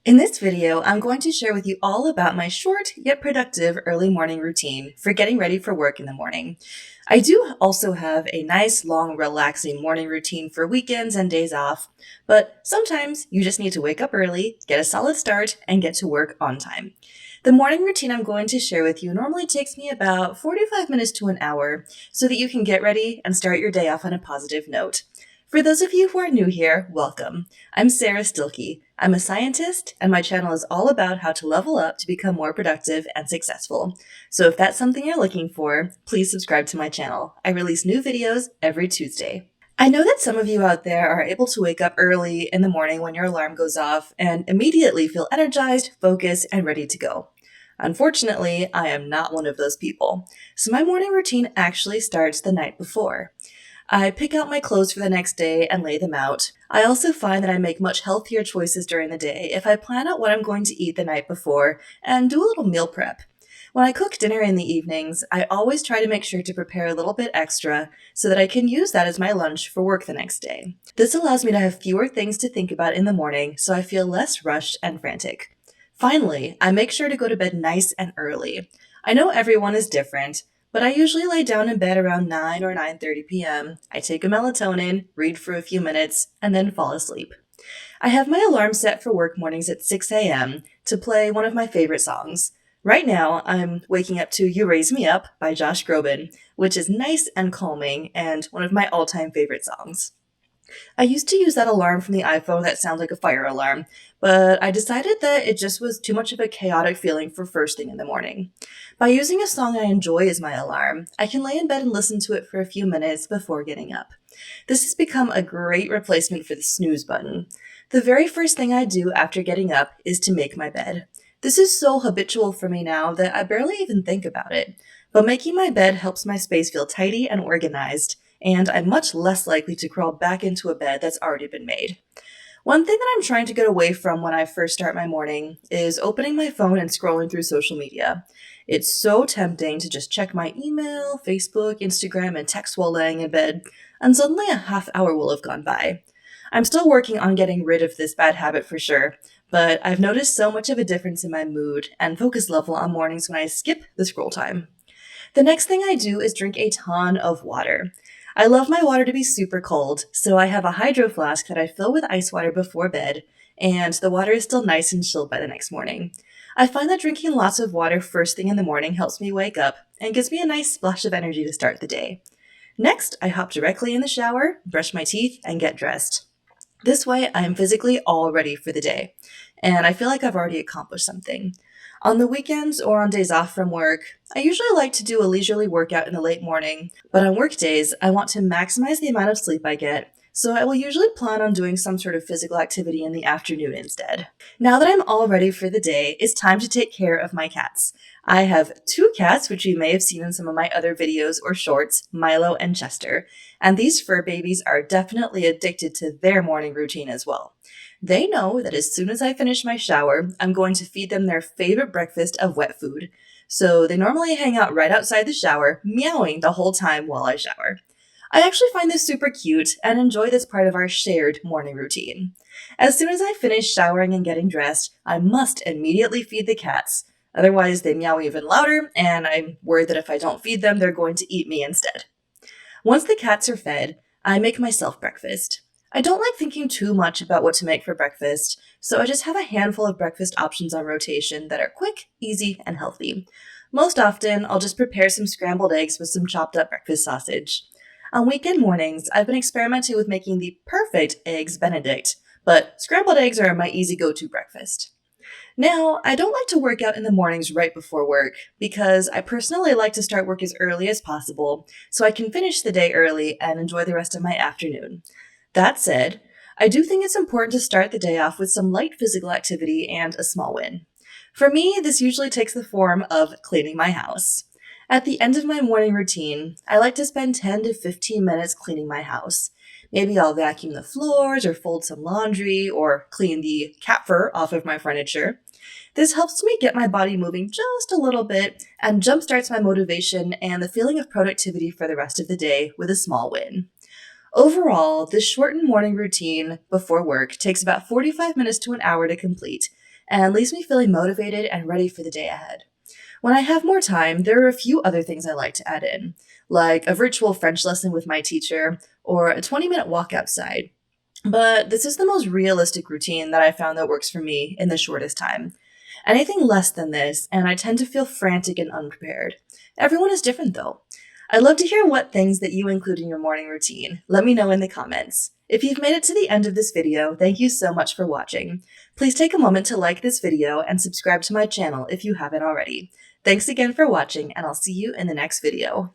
In this video, I'm going to share with you all about my short yet productive early morning routine for getting ready for work in the morning. I do also have a nice, long, relaxing morning routine for weekends and days off, but sometimes you just need to wake up early, get a solid start, and get to work on time. The morning routine I'm going to share with you normally takes me about 45 minutes to an hour so that you can get ready and start your day off on a positive note. For those of you who are new here, welcome. I'm Sara Stilleke. I'm a scientist, and my channel is all about how to level up to become more productive and successful. So if that's something you're looking for, please subscribe to my channel. I release new videos every Tuesday. I know that some of you out there are able to wake up early in the morning when your alarm goes off and immediately feel energized, focused, and ready to go. Unfortunately, I am not one of those people. So my morning routine actually starts the night before. I pick out my clothes for the next day and lay them out. I also find that I make much healthier choices during the day if I plan out what I'm going to eat the night before and do a little meal prep. When I cook dinner in the evenings, I always try to make sure to prepare a little bit extra so that I can use that as my lunch for work the next day. This allows me to have fewer things to think about in the morning so I feel less rushed and frantic. Finally, I make sure to go to bed nice and early. I know everyone is different, but I usually lay down in bed around 9 or 9:30 p.m. I take a melatonin, read for a few minutes, and then fall asleep. I have my alarm set for work mornings at 6 a.m. to play one of my favorite songs. Right now, I'm waking up to You Raise Me Up by Josh Groban, which is nice and calming and one of my all-time favorite songs. I used to use that alarm from the iPhone that sounds like a fire alarm, but I decided that it just was too much of a chaotic feeling for first thing in the morning. By using a song I enjoy as my alarm, I can lay in bed and listen to it for a few minutes before getting up. This has become a great replacement for the snooze button. The very first thing I do after getting up is to make my bed. This is so habitual for me now that I barely even think about it, but making my bed helps my space feel tidy and organized, and I'm much less likely to crawl back into a bed that's already been made. One thing that I'm trying to get away from when I first start my morning is opening my phone and scrolling through social media. It's so tempting to just check my email, Facebook, Instagram, and text while laying in bed, and suddenly a half hour will have gone by. I'm still working on getting rid of this bad habit for sure, but I've noticed so much of a difference in my mood and focus level on mornings when I skip the scroll time. The next thing I do is drink a ton of water. I love my water to be super cold, so I have a hydro flask that I fill with ice water before bed, and the water is still nice and chilled by the next morning. I find that drinking lots of water first thing in the morning helps me wake up and gives me a nice splash of energy to start the day. Next, I hop directly in the shower, brush my teeth, and get dressed. This way, I am physically all ready for the day, and I feel like I've already accomplished something. On the weekends or on days off from work, I usually like to do a leisurely workout in the late morning, but on work days, I want to maximize the amount of sleep I get, so I will usually plan on doing some sort of physical activity in the afternoon instead. Now that I'm all ready for the day, it's time to take care of my cats. I have two cats, which you may have seen in some of my other videos or shorts, Milo and Chester, and these fur babies are definitely addicted to their morning routine as well. They know that as soon as I finish my shower, I'm going to feed them their favorite breakfast of wet food. So they normally hang out right outside the shower, meowing the whole time while I shower. I actually find this super cute and enjoy this part of our shared morning routine. As soon as I finish showering and getting dressed, I must immediately feed the cats. Otherwise, they meow even louder, and I'm worried that if I don't feed them, they're going to eat me instead. Once the cats are fed, I make myself breakfast. I don't like thinking too much about what to make for breakfast, so I just have a handful of breakfast options on rotation that are quick, easy, and healthy. Most often, I'll just prepare some scrambled eggs with some chopped up breakfast sausage. On weekend mornings, I've been experimenting with making the perfect Eggs Benedict, but scrambled eggs are my easy go-to breakfast. Now, I don't like to work out in the mornings right before work because I personally like to start work as early as possible so I can finish the day early and enjoy the rest of my afternoon. That said, I do think it's important to start the day off with some light physical activity and a small win. For me, this usually takes the form of cleaning my house. At the end of my morning routine, I like to spend 10 to 15 minutes cleaning my house. Maybe I'll vacuum the floors or fold some laundry or clean the cat fur off of my furniture. This helps me get my body moving just a little bit and jumpstarts my motivation and the feeling of productivity for the rest of the day with a small win. Overall, this shortened morning routine before work takes about 45 minutes to an hour to complete, and leaves me feeling motivated and ready for the day ahead. When I have more time, there are a few other things I like to add in, like a virtual French lesson with my teacher or a 20-minute walk outside. But this is the most realistic routine that I found that works for me in the shortest time. Anything less than this, and I tend to feel frantic and unprepared. Everyone is different though. I'd love to hear what things that you include in your morning routine. Let me know in the comments. If you've made it to the end of this video, thank you so much for watching. Please take a moment to like this video and subscribe to my channel if you haven't already. Thanks again for watching, and I'll see you in the next video.